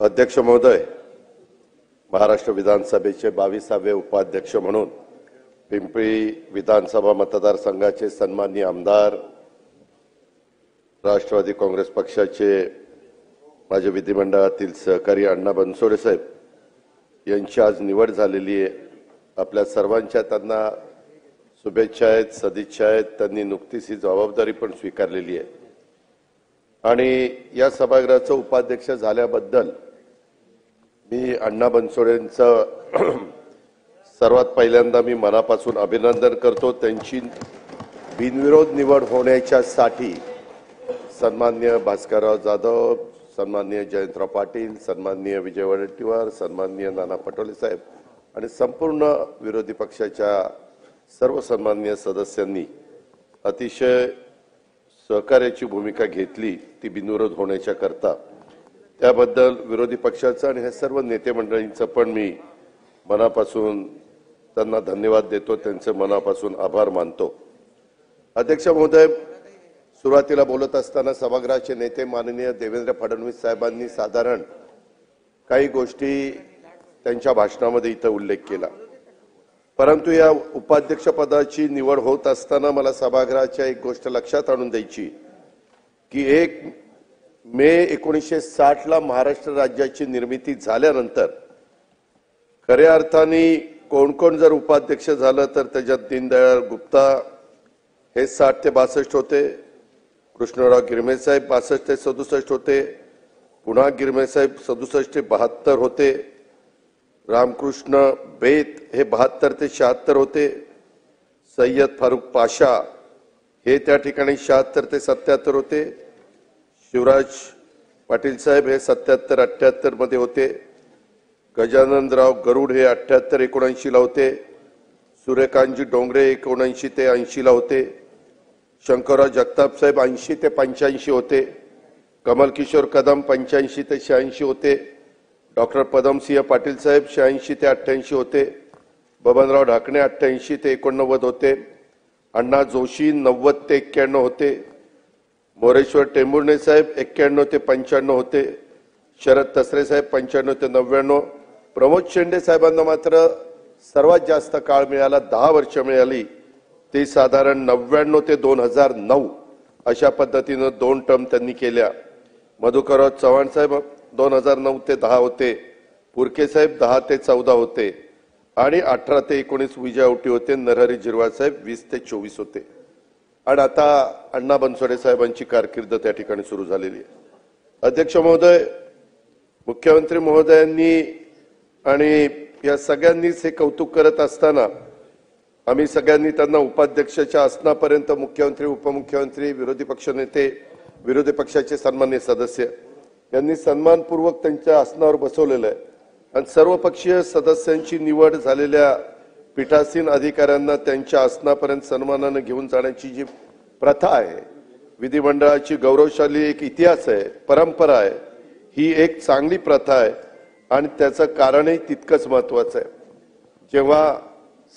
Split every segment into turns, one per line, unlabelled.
अध्यक्ष महोदय, महाराष्ट्र विधानसभेचे 22वे उपाध्यक्ष म्हणून पिंपरी विधानसभा मतदारसंघाचे सन्माननीय आमदार, राष्ट्रवादी काँग्रेस पक्षाचे माझे विधिमंडळातील सहकारी अण्णा बनसोडे साहेब यांची आज निवड झालेली आहे। आपल्या सर्वांच्या त्यांना शुभेच्छा आहेत, सदिच्छा आहेत। त्यांनी नुकतीच ही जबाबदारी पण स्वीकारलेली आहे आणि या सभागृहाचे उपाध्यक्ष झाल्याबद्दल मी अण्णा बनसोडेंचं सर्वात पहिल्यांदा मी मनापासून अभिनंदन करतो। त्यांची बिनविरोध निवड होण्याच्यासाठी सन्माननीय भास्करराव जाधव, सन्माननीय जयंतराव पाटील, सन्माननीय विजय वडेट्टीवार, सन्माननीय नाना पटोले साहेब आणि संपूर्ण विरोधी पक्षाच्या सर्व सन्माननीय सदस्यांनी अतिशय सहकार्याची भूमिका घेतली ती बिनविरोध होण्याच्या करता। त्याबद्दल विरोधी पक्षाचा आणि हे सर्व नेते मंडळींचं पण मी मनापासून त्यांना धन्यवाद देतो, त्यांचे मनापासून आभार मानतो। अध्यक्ष महोदय, सुरुवातीला बोलत असताना सभागृहाचे नेते माननीय देवेंद्र फडणवीस साहेबांनी साधारण काही गोष्टी त्यांच्या भाषणामध्ये इथं उल्लेख केला, परंतु या उपाध्यक्ष पदाची निवड होत असताना मला सभागृहाच्या एक गोष्ट लक्षात आणून द्यायची की 1 मे 1960 ला महाराष्ट्र राज्याची निर्मिती झाल्यानंतर खऱ्या अर्थाने कोण कोण जर उपाध्यक्ष झालं तर त्याच्यात दीनदयाळ गुप्ता हे 60 ते 62 होते, कृष्णराव गिरमे साहेब 62 ते 67 होते, पुन्हा गिरमे साहेब 67 ते 72 होते, रामकृष्ण बेत हे 72 ते 76 होते, सय्यद फारुक पाशा हे त्या ठिकाणी 76 ते 77 होते, शिवराज पाटील साहेब हे 77-78 मध्ये होते, गजाननराव गरुड हे 78-79 ला होते, सूर्यकांतजी डोंगरे 79 ते 80 ला होते, शंकरराव जगताप साहेब 80 ते 85 होते, कमल किशोर कदम 85 ते 86 होते, डॉक्टर पदमसिंह पाटील साहेब 86 ते 88 होते, बबनराव ढाकणे 88 ते 89 होते, अण्णा जोशी 90 ते 91 होते, मोरेश्वर टेंभुर्णे साहेब 91 ते 95 होते, शरद तसरे साहेब 95 ते 99, प्रमोद शेंडे साहेबांना मात्र सर्वात जास्त काळ मिळाला, 10 वर्ष मिळाली, ते साधारण 99 ते 2009 अशा पद्धतीने 2 टर्म त्यांनी केल्या। मधुकरराव चव्हाण साहेब 2009 ते 10 होते, पुरके साहेब 10 ते 14 होते आणि 18 ते 19 विजय औटी होते, नरहरी झिरवाळ साहेब 20 ते 24 होते आणि आता अण्णा बनसोडे साहेबांची कारकीर्द त्या ठिकाणी सुरू झालेली आहे। अध्यक्ष महोदय, मुख्यमंत्री महोदयांनी आणि या सगळ्यांनीच हे कौतुक करत असताना आम्ही सगळ्यांनी त्यांना उपाध्यक्षाच्या आसनापर्यंत मुख्यमंत्री, उपमुख्यमंत्री, विरोधी पक्षनेते, विरोधी पक्षाचे सन्माननीय सदस्य यांनी सन्मानपूर्वक त्यांच्या आसनावर बसवलेलं आहे आणि सर्वपक्षीय सदस्यांची निवड झालेल्या पीठासीन अधिकाऱ्यांना त्यांच्या आसनापर्यंत सन्मानाने घेऊन जाण्याची जी प्रथा आहे, विधिमंडळाची गौरवशाली एक इतिहास आहे, परंपरा आहे, ही एक चांगली प्रथा आहे आणि त्याचं कारणही तितकंच महत्त्वाचं आहे। जेव्हा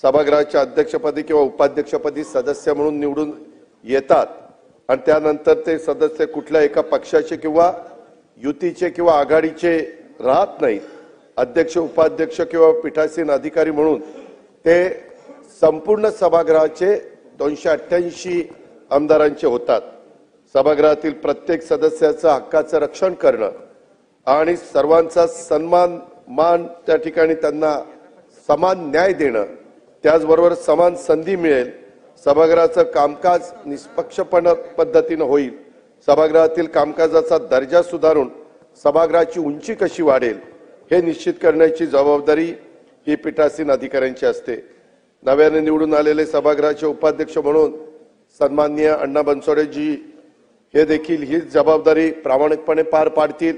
सभागृहाच्या अध्यक्षपदी किंवा उपाध्यक्षपदी सदस्य म्हणून निवडून येतात आणि त्यानंतर ते सदस्य कुठल्या एका पक्षाचे किंवा युतीचे किंवा आघाडीचे राहत नाहीत, अध्यक्ष, उपाध्यक्ष किंवा पीठासीन अधिकारी म्हणून ते संपूर्ण सभागृहाचे 288 आमदारांचे होतात। सभागृहातील प्रत्येक सदस्याच्या हक्काचं रक्षण करणं आणि सर्वांचा सन्मान, मान, त्या ठिकाणी त्यांना समान न्याय देणं, त्याचबरोबर समान संधी मिळेल, सभागृहाचं कामकाज निष्पक्षपणे पद्धतीने होईल, सभागृहातील कामकाजाचा दर्जा सुधारून सभागृहाची उंची कशी वाढेल हे निश्चित करण्याची जबाबदारी ही पीठासीन अधिकाऱ्यांची असते। नव्याने निवडून आलेले सभागृहाचे उपाध्यक्ष म्हणून सन्माननीय अण्णा बनसोडेजी हे देखील ही जबाबदारी प्रामाणिकपणे पार पाडतील।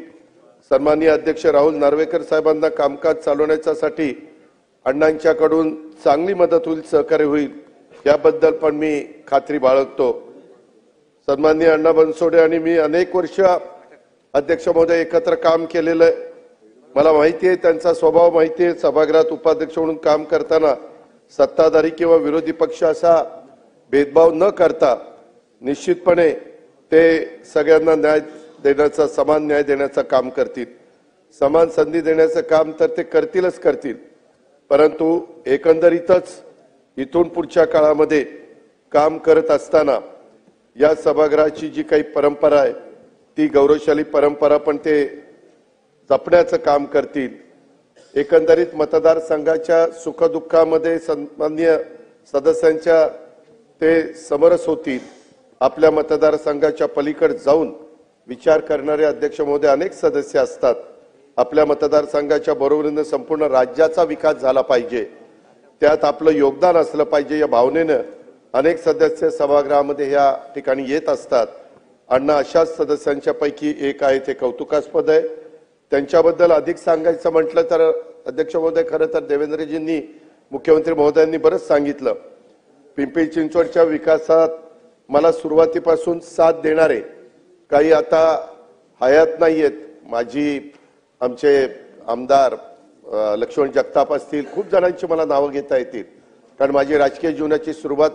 सन्माननीय अध्यक्ष राहुल नार्वेकर साहेबांना कामकाज चालवण्यासाठी अण्णांच्याकडून चांगली मदत होईल, सहकार्य होईल, याबद्दल पण मी खात्री बाळगतो। सन्माननीय अण्णा बनसोडे आणि मी अनेक वर्ष अध्यक्ष महोदय एकत्र काम केलेलं आहे, मला माहिती आहे, त्यांचा स्वभाव माहिती आहे। सभागृहात उपाध्यक्ष म्हणून काम करताना सत्ताधारी किंवा विरोधी पक्ष असा भेदभाव न करता निश्चितपणे ते सगळ्यांना न्याय देण्याचा, समान न्याय देण्याचं काम करतील। समान संधी देण्याचं काम तर ते करतीलच करतील, परंतु एकंदरीतच इथून पुढच्या काळामध्ये काम करत असताना या सभागृहाची जी काही परंपरा आहे ती गौरवशाली परंपरा पण ते जपण्याचं काम करतील। एकंदरीत मतदारसंघाच्या सुखदुःखामध्ये सन्माननीय सदस्यांच्या ते समरस होतील। आपल्या मतदारसंघाच्या पलीकडे जाऊन विचार करणारे अध्यक्ष महोदय अनेक सदस्य असतात। आपल्या मतदारसंघाच्या बरोबरीने संपूर्ण राज्याचा विकास झाला पाहिजे, त्यात आपलं योगदान असलं पाहिजे या भावनेनं अनेक सदस्य सभागृहामध्ये या ठिकाणी येत असतात। अण्णा अशाच सदस्यांच्या पैकी एक आहे, ते कौतुकास्पद आहे। त्यांच्याबद्दल अधिक सांगायचं म्हटलं तर अध्यक्ष महोदय, खरं तर देवेंद्रजींनी मुख्यमंत्री महोदयांनी बरंच सांगितलं। पिंपरी चिंचवडच्या विकासात मला सुरुवातीपासून साथ देणारे काही आता हयात नाहीयेत। माझी आमचे आमदार लक्ष्मण जगताप असतील, खूप जणांची मला नावं घेता येतील, कारण माझी राजकीय जीवनाची सुरुवात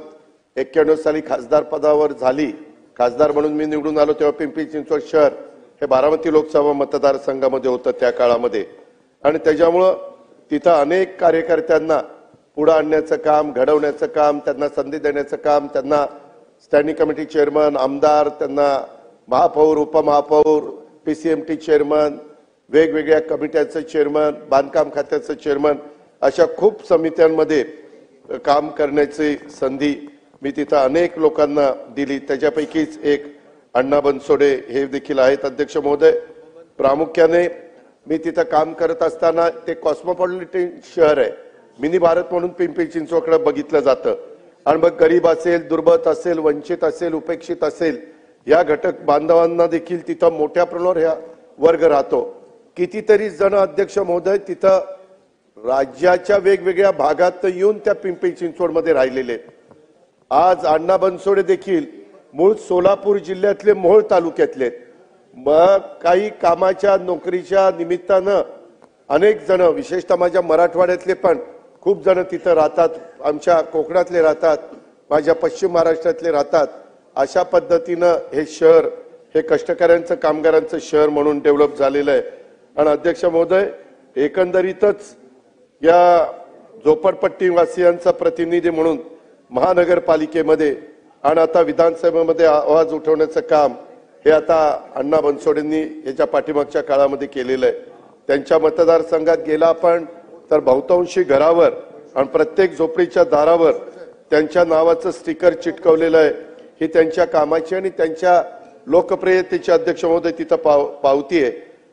91 साली खासदार पदावर झाली। खासदार म्हणून मी निवडून आलो तेव्हा पिंपरी चिंचवड शहर हे बारामती लोकसभा मतदारसंघामध्ये होतं त्या काळामध्ये, आणि त्याच्यामुळं तिथं अनेक कार्यकर्त्यांना पुढे आणण्याचं काम, घडवण्याचं काम, त्यांना संधी देण्याचं काम, त्यांना स्टँडिंग कमिटी चेअरमन, आमदार, त्यांना महापौर, उपमहापौर, पीसीएमटी चेअरमन, वेगवेगळ्या कमिट्यांचं चेअरमन, बांधकाम खात्याचं चेअरमन, अशा खूप समित्यांमध्ये काम करण्याची संधी मी तिथं अनेक लोकांना दिली। त्याच्यापैकीच एक अण्णा बनसोडे हे देखील आहेत। अध्यक्ष महोदय, प्रामुख्याने मी तिथं काम करत असताना ते कॉस्मोपॉलिटन शहर आहे, मिनी भारत म्हणून पिंपरी चिंचवडकडे बघितलं जातं, आणि मग गरीब असेल, दुर्बल असेल, वंचित असेल, उपेक्षित असेल या घटक बांधवांना देखील तिथं मोठ्या प्रमाणावर हा वर्ग राहतो। कितीतरी जण अध्यक्ष महोदय तिथं राज्याच्या वेगवेगळ्या भागात येऊन त्या पिंपरी चिंचवडमध्ये राहिलेले आहेत। आज अण्णा बनसोडे देखील मूळ सोलापूर जिल्ह्यातले मोहोळ तालुक्यातले, मग काही कामाच्या नोकरीच्या निमित्तानं अनेक जण, विशेषतः माझ्या मराठवाड्यातले पण खूप जण तिथं राहतात, आमच्या कोकणातले राहतात, माझ्या पश्चिम महाराष्ट्रातले राहतात। अशा पद्धतीनं हे शहर हे कष्टकऱ्यांचं, कामगारांचं शहर म्हणून डेव्हलप झालेलं आहे। आणि अध्यक्ष महोदय, एकंदरीतच या झोपडपट्टीवासियांचा प्रतिनिधी म्हणून महानगरपालिकेमध्ये आणि आता विधानसभेमध्ये आवाज उठवण्याचं काम हे आता अण्णा बनसोडेंनी याच्या पाठीमागच्या काळामध्ये केलेलं आहे। त्यांच्या मतदारसंघात गेला आपण तर बहुतांशी घरावर आणि प्रत्येक झोपडीच्या दारावर त्यांच्या नावाचं स्टिकर चिटकवलेलं आहे। ही त्यांच्या कामाची आणि त्यांच्या लोकप्रियतेची अध्यक्ष महोदय तिथं पावती आहे।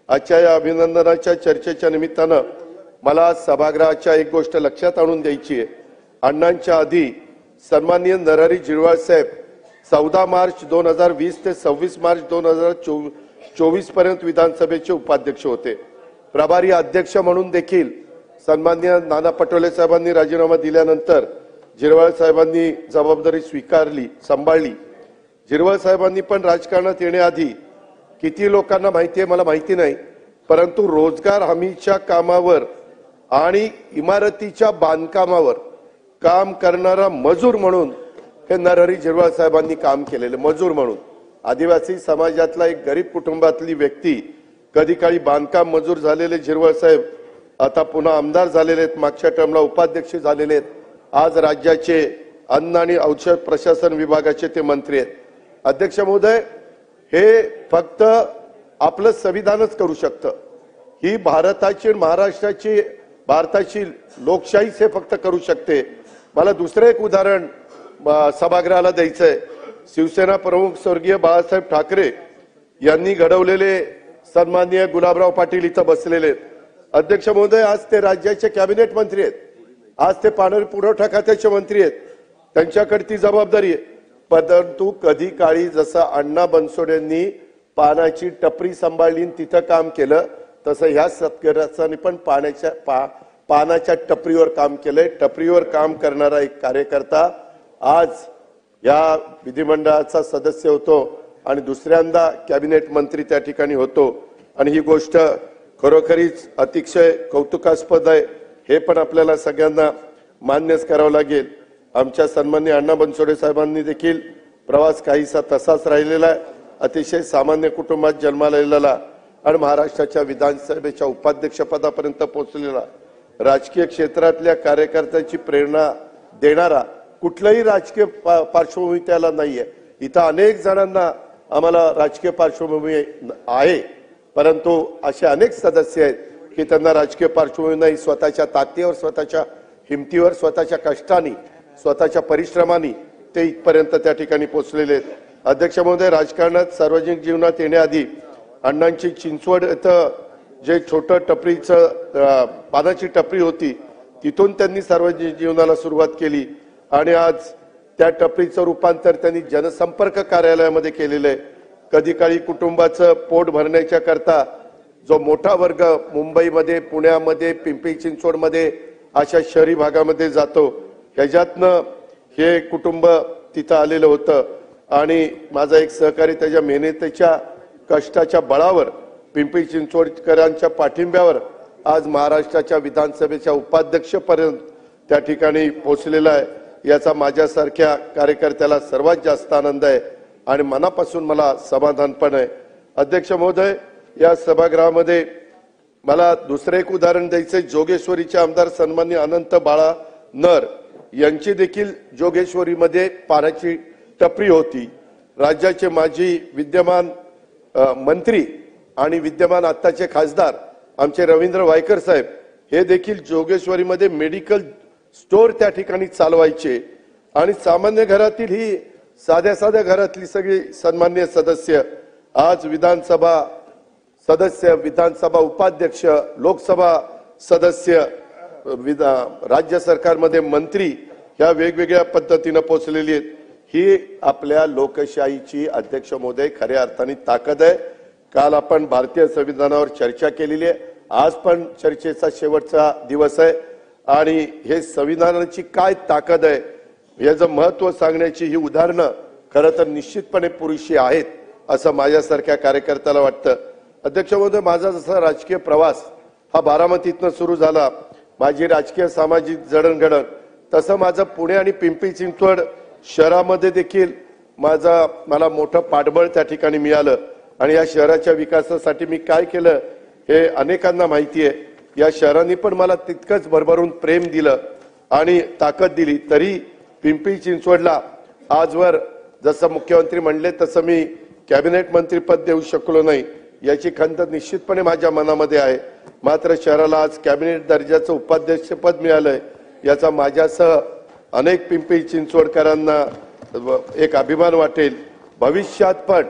आजच्या या अभिनंदनाच्या चर्चेच्या निमित्तानं मला सभागृहाच्या एक गोष्ट लक्षात आणून द्यायची आहे। अण्णांच्या आधी सन्माननीय नरहरी झिरवाळ साहेब 14 मार्च 2020 ते 26 मार्च 2024 पर्यंत विधानसभेचे उपाध्यक्ष होते। प्रभारी अध्यक्ष म्हणून देखील सन्माननीय नाना पटोले साहेबांनी राजीनामा दिल्यानंतर झिरवाळ साहेबांनी जबाबदारी सांभाळली। झिरवाळ साहेबांनी पण राजकारणात येण्याआधी किती लोकांना माहिती आहे मला माहिती नाही, परंतु रोजगार हमीच्या कामावर आणि इमारतीच्या बांधकामावर काम करणारा मजूर म्हणून हे नरहरी झिरवाळ साहेबांनी काम केलेले। मजूर म्हणून आदिवासी समाजातला एक गरीब कुटुंबातली व्यक्ती, कधी काळी बांधकाम मजूर झालेले झिरवाळ साहेब आता पुन्हा आमदार झालेले आहेत, मागच्या टर्मला उपाध्यक्ष झालेले आहेत, आज राज्याचे अन्न आणि औषध प्रशासन विभागाचे ते मंत्री आहेत। अध्यक्ष महोदय, हे फक्त आपलं संविधानच करू शकतं। ही भारताची, महाराष्ट्राची, भारताची लोकशाहीच हे फक्त करू शकते। मला दुसरं एक उदाहरण सभागृहाला द्यायचंय। शिवसेना प्रमुख स्वर्गीय बाळासाहेब ठाकरे यांनी घडवलेले सन्माननीय गुलाबराव पाटील इथं बसलेले आहेत। अध्यक्ष महोदय, आज ते राज्याचे कॅबिनेट मंत्री आहेत, आज ते पाणी पुरवठा खात्याचे मंत्री आहेत, त्यांच्याकडे ती जबाबदारी आहे। परंतु कधी काळी जसं अण्णा बनसोडेंनी पानाची टपरी सांभाळली तिथं काम केलं, तसं ह्या सत्कारांनी पण पानाच्या टपरीवर काम केलंय। टपरीवर काम करणारा एक कार्यकर्ता आज या विधिमंडळाचा सदस्य होतो आणि दुसऱ्यांदा कॅबिनेट मंत्री त्या ठिकाणी होतो, आणि ही गोष्ट खरोखरीच अतिशय कौतुकास्पद आहे। हे पण आपल्याला सगळ्यांना मान्यच करावं लागेल। आमच्या सन्माननीय अण्णा बनसोडे साहेबांनी देखील प्रवास काहीसा तसाच राहिलेला आहे। अतिशय सामान्य कुटुंबात जन्माला आलेला आणि महाराष्ट्राच्या विधानसभेच्या उपाध्यक्षपदापर्यंत पोहोचलेला राजकीय क्षेत्रातल्या कार्यकर्त्यांची प्रेरणा देणारा कुठलाही राजकीय पार्श्वभूमी त्याला नाहीये। इथं अनेक जणांना आम्हाला राजकीय पार्श्वभूमी आहे, परंतु असे अनेक सदस्य आहेत की त्यांना राजकीय पार्श्वभूमी नाही, स्वतःच्या ताकदीवर, स्वतःच्या हिमतीवर, स्वतःच्या कष्टाने, स्वतःच्या परिश्रमाने ते इथपर्यंत त्या ठिकाणी पोहोचलेले आहेत। अध्यक्ष महोदय, राजकारणात सार्वजनिक जीवनात येण्याआधी अण्णांची चिंचवड इथं जे छोटं टपरीचं पानाची टपरी होती तिथून त्यांनी सार्वजनिक जीवनाला सुरुवात केली आणि आज त्या टपरीचं रूपांतर त्यांनी जनसंपर्क कार्यालयामध्ये केलेलं आहे। कधी काळी कुटुंबाचं पोट भरण्याच्या करता जो मोठा वर्ग मुंबईमध्ये, पुण्यामध्ये, पिंपरी चिंचवडमध्ये अशा शहरी भागामध्ये जातो, ह्याच्यातनं हे कुटुंब तिथं आलेलं होतं आणि माझा एक सहकारी त्याच्या मेहनतीच्या कष्टाच्या बळावर, पिंपरी चिंचवडकरांच्या पाठिंब्यावर आज महाराष्ट्राच्या विधानसभेच्या उपाध्यक्षपर्यंत त्या ठिकाणी पोहोचलेला आहे। याचा माझ्यासारख्या कार्यकर्त्याला सर्वात जास्त आनंद आहे आणि मनापासून मला समाधान पण आहे। अध्यक्ष महोदय, या सभागृहामध्ये मला दुसरे एक उदाहरण द्यायचे। जोगेश्वरीचे आमदार सन्माननीय अनंत बाळा नर यांची देखील जोगेश्वरीमध्ये पाण्याची टपरी होती। राज्याचे माजी विद्यमान मंत्री आणि विद्यमान आत्ताचे खासदार आमचे रवींद्र वायकर साहेब हे देखील जोगेश्वरीमध्ये मेडिकल स्टोर त्या ठिकाणी चालवायचे आणि सामान्य घरातील ही साध्या घरातली सगळी सन्माननीय सदस्य आज विधानसभा सदस्य, विधानसभा उपाध्यक्ष, लोकसभा सदस्य, राज्य सरकारमध्ये मंत्री ह्या वेगवेगळ्या पद्धतीने पोहोचलेली आहेत। ही आपल्या लोकशाहीची अध्यक्ष महोदय खऱ्या अर्थाने ताकद आहे। काल आपण भारतीय संविधानावर चर्चा केलेली आहे, आज पण चर्चेचा शेवटचा दिवस आहे आणि हे संविधानाची काय ताकद आहे याचं महत्त्व सांगण्याची ही उदाहरणं खरं तर निश्चितपणे पुरेशी आहेत असं माझ्यासारख्या कार्यकर्त्याला वाटतं। अध्यक्ष महोदय, माझा जसा राजकीय प्रवास हा बारामतीतनं सुरू झाला, माझी राजकीय सामाजिक जडणघडण, तसं माझं पुणे आणि पिंपरी चिंचवड शहरामध्ये देखील मला मोठं पाठबळ त्या ठिकाणी मिळालं आणि या शहराच्या विकासासाठी मी काय केलं हे अनेकांना माहिती आहे। या शहरांनी पण मला तितकंच भरभरून प्रेम दिलं आणि ताकद दिली। तरी पिंपरी चिंचवडला आजवर जसं मुख्यमंत्री म्हणले तसं मी कॅबिनेट मंत्रीपद देऊ शकलो नाही, याची खंत निश्चितपणे माझ्या मनामध्ये आहे। मात्र शहराला आज कॅबिनेट दर्जाचं उपाध्यक्षपद मिळालंय, याचा माझ्यासह अनेक पिंपरी चिंचवडकरांना एक अभिमान वाटेल। भविष्यात पण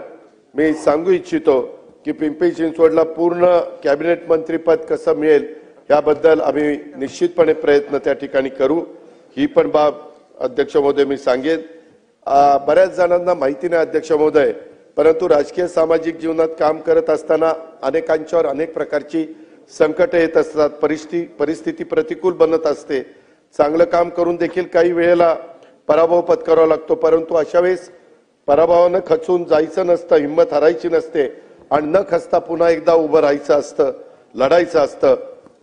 मी सांगू इच्छितो की पिंपरी चिंचवडला पूर्ण कॅबिनेट मंत्रीपद कसं मिळेल याबद्दल आम्ही निश्चितपणे प्रयत्न त्या ठिकाणी करू। ही पण बाब अध्यक्ष महोदय मी सांगेन। बऱ्याच जणांना माहिती नाही अध्यक्ष महोदय, परंतु राजकीय सामाजिक जीवनात काम करत असताना अनेकांच्यावर अनेक प्रकारची संकट येत असतात, परिस्थिती प्रतिकूल बनत असते। चांगलं काम करून देखील काही वेळेला पराभव पत्करावा लागतो, परंतु अशा वेळेस पराभवानं खचून जायचं नसतं, हिंमत हरायची नसते आणि न खचता पुन्हा एकदा उभं राहायचं असतं, लढायचं असतं।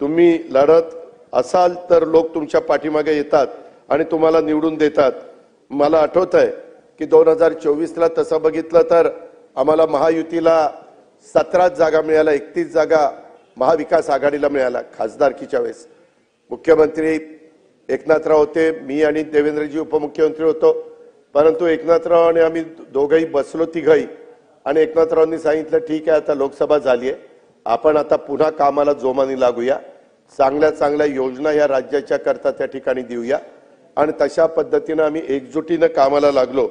तुम्ही लढत असाल तर लोक तुमच्या पाठीमागे येतात आणि तुम्हाला निवडून देतात। मला आठवत आहे की 2024ला तसं बघितलं तर आम्हाला महायुतीला 17 जागा मिळाल्या, 31 जागा महाविकास आघाडीला मिळाल्या। खासदारकीच्या वेळेस मुख्यमंत्री एकनाथराव होते, मी आणि देवेंद्रजी उपमुख्यमंत्री होतो, परंतु एकनाथराव आणि आम्ही दोघंही बसलो तिघही आणि एकनाथरावांनी सांगितलं ठीक आहे आता लोकसभा झाली आहे, आपण आता पुन्हा कामाला जोमाने लागूया, चांगल्या योजना या राज्याच्या करता त्या ठिकाणी देऊया आणि तशा पद्धतीने आम्ही एकजुटीने कामाला लागलो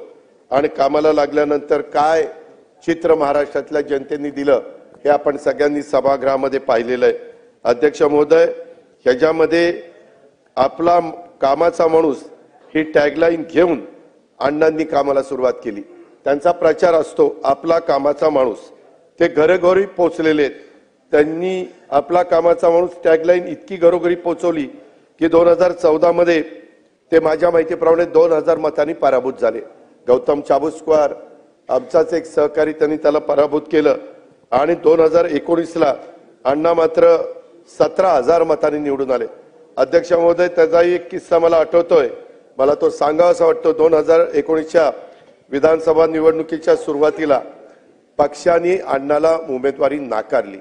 आणि कामाला लागल्यानंतर काय चित्र महाराष्ट्रातल्या जनतेने दिलं हे आपण सगळ्यांनी सभागृहामध्ये पाहिलेलं आहे। अध्यक्ष महोदय, ह्याच्यामध्ये आपला कामाचा माणूस ही टॅगलाईन घेऊन अण्णांनी कामाला सुरुवात केली। त्यांचा प्रचार असतो आपला कामाचा माणूस, ते घरोघरी पोहोचलेले आहेत। त्यांनी आपला कामाचा माणूस टॅगलाईन इतकी घरोघरी पोहोचवली की 2014 मध्ये ते माझ्या माहितीप्रमाणे 2000 मतांनी पराभूत झाले। गौतम चाबुस्कर आमचाच एक सहकारी, त्यांनी त्याला पराभूत केलं आणि 2019ला अण्णा मात्र 17,000 मतांनी निवडून आले। अध्यक्ष महोदय, त्याचाही एक किस्सा मला आठवतोय, मला तो सांगावासा वाटतो। 2019च्या विधानसभा निवडणुकीच्या सुरुवातीला पक्षाने अण्णाला उमेदवारी नाकारली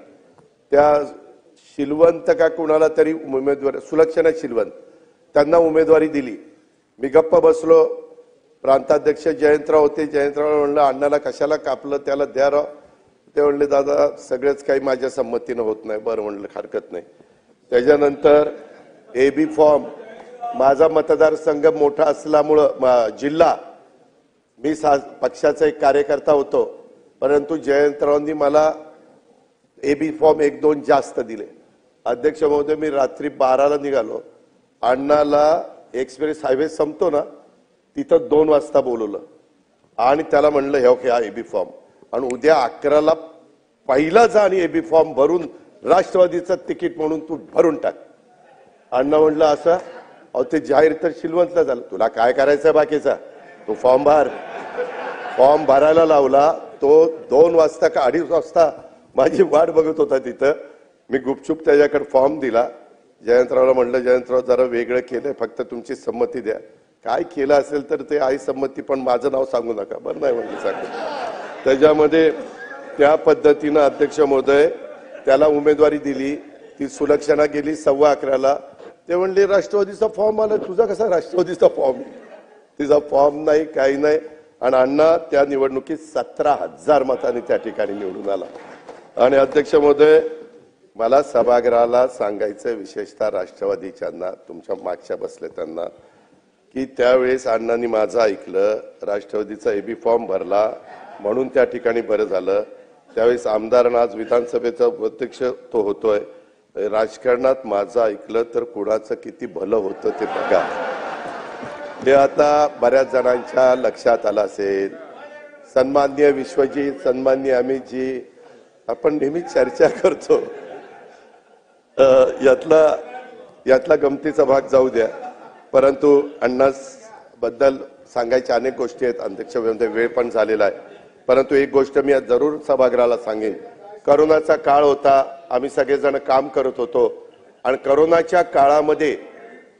त्या शिलवंत का कुणाला तरी उमेदवार, सुलक्षणा शिलवंत, त्यांना उमेदवारी दिली. मी गप्प बसलो. प्रांताध्यक्ष जयंतराव होते. जयंतराव म्हणलं अण्णाला कशाला कापलं, त्याला द्या राव. ते म्हणले दादा सगळेच काही माझ्या संमतीनं होत नाही. बरं म्हणलं हरकत नाही. त्याच्यानंतर एबी फॉर्म, माझा मतदारसंघ मोठा असल्यामुळं जिल्हा, मी पक्षाचा एक कार्यकर्ता होतो, परंतु जयंतरावांनी मला एबी फॉर्म 1-2 जास्त दिले. अध्यक्ष महोदय, मी रात्री 12ला निघालो. अण्णाला एक्सप्रेस हायवे संपतो ना तिथं 2 वाजता बोलवलं आणि त्याला म्हणलं हे हा एबी फॉर्म, आणि उद्या 11ला पहिला जा आणि एबी फॉर्म भरून राष्ट्रवादीचं तिकीट म्हणून तू भरून टाक. अण्णा म्हणलं असं, अहो ते जाहीर तर शिलवंतला झालं, तुला काय करायचं बाकीचा, तो फॉर्म भर. फॉर्म भरायला लावला. तो 2 वाजता का 2:30 वाजता माझी वाट बघत होता तिथं. मी गुपचूप त्याच्याकडे फॉर्म दिला. जयंतरावला म्हणलं जयंतराव जरा वेगळं केलंय, फक्त तुमची संमती द्या. काय केलं असेल तर ते आई संमती, पण माझं नाव सांगू नका. बरं नाही म्हणजे सांगतो. त्याच्यामध्ये त्या पद्धतीनं अध्यक्ष महोदय त्याला उमेदवारी दिली. ती सुलक्षणा गेली 11:15ला. ते म्हणले राष्ट्रवादीचा फॉर्म आला. तुझा कसा राष्ट्रवादीचा फॉर्म? तिचा फॉर्म नाही, काही नाही. आणि अण्णा त्या निवडणुकीत 17,000 मतांनी त्या ठिकाणी निवडून आला. आणि अध्यक्ष महोदय, मला सभागृहाला सांगायचं, विशेषतः राष्ट्रवादीच्यांना, तुमच्या मागच्या बसले त्यांना, की त्यावेळेस अण्णांनी माझं ऐकलं, राष्ट्रवादीचा एबी फॉर्म भरला म्हणून त्या ठिकाणी बरं झालं. त्यावेळेस आमदार, आज विधानसभेचा अध्यक्ष तो होतोय. राजकारणात माझं ऐकलं तर कुणाचं किती भलं होतं ते बघा. ते आता बऱ्याच जणांच्या लक्षात आलं असेल. सन्माननीय विश्वजी, सन्माननीय अमितजी, आपण नेहमी चर्चा करतो, यातला गमतीचा भाग जाऊ द्या. परंतु अण्णा बद्दल सांगायच्या अनेक गोष्टी आहेत. अध्यक्ष वेळ पण झालेला आहे. परंतु एक गोष्ट मी जरूर सभागृहाला सांगेन. करोनाचा काळ होता, आम्ही सगळेजण काम करत होतो, आणि करोनाच्या काळामध्ये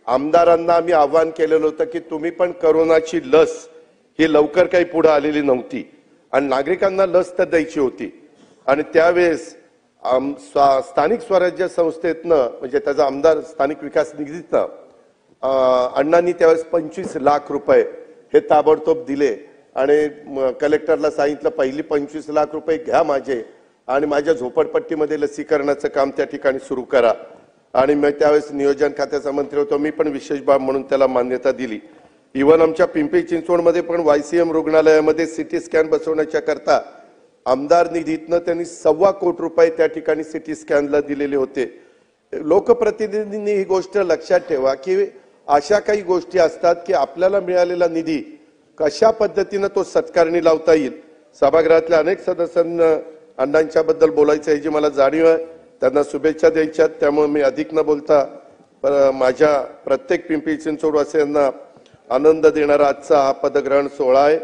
आमदारांना आम्ही आवाहन केलेलं होतं की तुम्ही पण करोनाची लस ही लवकर काही पुढे आलेली नव्हती आणि नागरिकांना लस तर द्यायची होती. आणि त्यावेळेस स्थानिक स्वराज्य संस्थेतनं, म्हणजे त्याचा आमदार स्थानिक विकास निधीतनं अण्णांनी त्यावेळेस 25 लाख रुपये हे ताबडतोब दिले. आणि कलेक्टरला सांगितलं पहिली 25 लाख रुपये घ्या माझे, आणि माझ्या झोपडपट्टीमध्ये लसीकरणाचं काम त्या ठिकाणी सुरू करा. आणि मी त्यावेळेस नियोजन खात्याचा मंत्री होतो. मी पण विशेष बाब म्हणून त्याला मान्यता दिली. इव्हन आमच्या पिंपरी चिंचवडमध्ये पण YCM रुग्णालयामध्ये सिटी स्कॅन बसवण्याच्या करता आमदार निधीतनं त्यांनी 1.25 कोटी रुपये त्या ठिकाणी सिटी स्कॅनला दिलेले होते. लोकप्रतिनिधींनी ही गोष्ट लक्षात ठेवा की अशा काही गोष्टी असतात की आपल्याला मिळालेला निधी कशा पद्धतीनं तो सत्कारणी लावता येईल. सभागृहातल्या अनेक सदस्यांना अण्णांच्या बद्दल बोलायचं याची मला जाणीव आहे. त्यांना शुभेच्छा द्यायच्या, त्यामुळे मी अधिक न बोलता माझ्या प्रत्येक पिंपरी चिंचवडवासियांना आनंद देणारा आजचा हा पदग्रहण सोहळा आहे.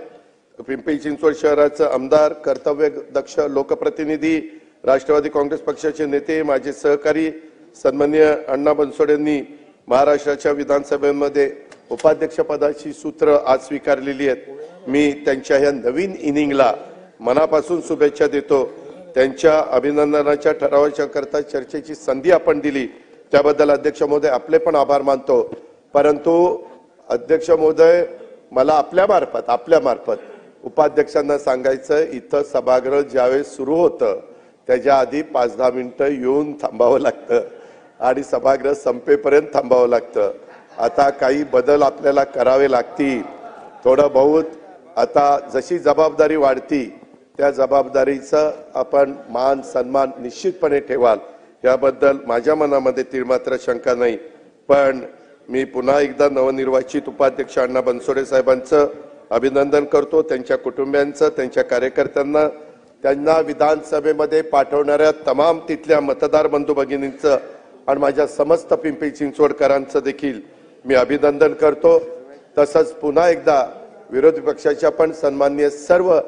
पिंपरी चिंचवड शहराचे आमदार, कर्तव्य दक्ष लोकप्रतिनिधी, राष्ट्रवादी काँग्रेस पक्षाचे नेते, माझे सहकारी सन्माननीय अण्णा बनसोडेंनी महाराष्ट्राच्या विधानसभेमध्ये उपाध्यक्ष पदाची सूत्र आज स्वीकारलेली आहेत. मी त्यांच्या ह्या नवीन इनिंगला मनापासून शुभेच्छा देतो. त्यांच्या अभिनंदनाच्या ठरावाच्या करता चर्चेची संधी आपण दिली त्याबद्दल अध्यक्ष महोदय आपले पण आभार मानतो. परंतु अध्यक्ष महोदय, मला आपल्या मार्फत उपाध्यक्षांना सांगायचं, इथं सभागृह ज्यावेळेस सुरू होतं त्याच्या आधी 5-10 मिनिटं येऊन थांबावं लागतं आणि सभागृह संपेपर्यंत थांबावं लागतं. आता काही बदल आपल्याला करावे लागतील. थोडं बहुत आता जशी जबाबदारी वाढती त्या जबाबदारीचा आपण मान सन्मान निश्चितपणे ठेवाल याबद्दल माझ्या मनामध्ये तीळमात्र शंका नाही. पण मी पुन्हा एकदा नवनिर्वाचित उपाध्यक्ष अण्णा बनसोडे साहेबांचं अभिनंदन करतो, त्यांच्या कुटुंबियांचं, त्यांच्या कार्यकर्त्यांना, त्यांना विधानसभेमध्ये पाठवणाऱ्या तमाम तिथल्या मतदार बंधू भगिनींचं आणि माझ्या समस्त पिंपरी चिंचवडकरांचं देखील मी अभिनंदन करतो. तसंच पुन्हा एकदा विरोधी पक्षाच्या पण सन्माननीय सर्व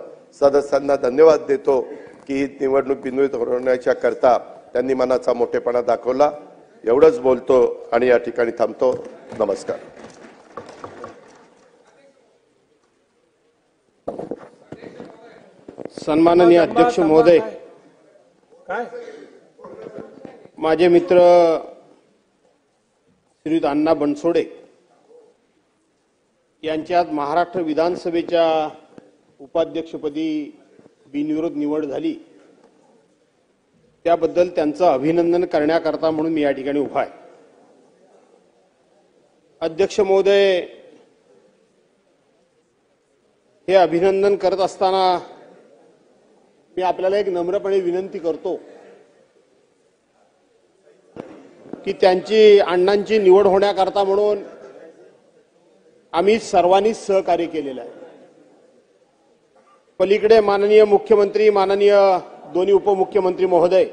सदस्यांना धन्यवाद देतो की निवडणूक बिनविरोध होण्याच्या करता त्यांनी मनाचा मोठेपणा दाखवला. एवढंच बोलतो आणि या ठिकाणी थांबतो. नमस्कार.
सन्माननीय अध्यक्ष महोदय,
काय
माझे मित्र श्रीयुत अण्णा बनसोडे यांच्यात महाराष्ट्र विधानसभेच्या उपाध्यक्षपदी बिनविरोध निवड झाली, त्याबद्दल त्यांचं अभिनंदन करण्याकरता म्हणून मी या ठिकाणी उभा आहे। अध्यक्ष महोदय, हे अभिनंदन करत असताना मी आपल्याला एक नम्रपणे विनंती करतो की त्यांची अण्णांची निवड होण्याकरता म्हणून आम्ही सर्वांनी सहकार्य केलेलं आहे। पलीकडे माननीय मुख्यमंत्री, माननीय दोन्ही उपमुख्यमंत्री महोदय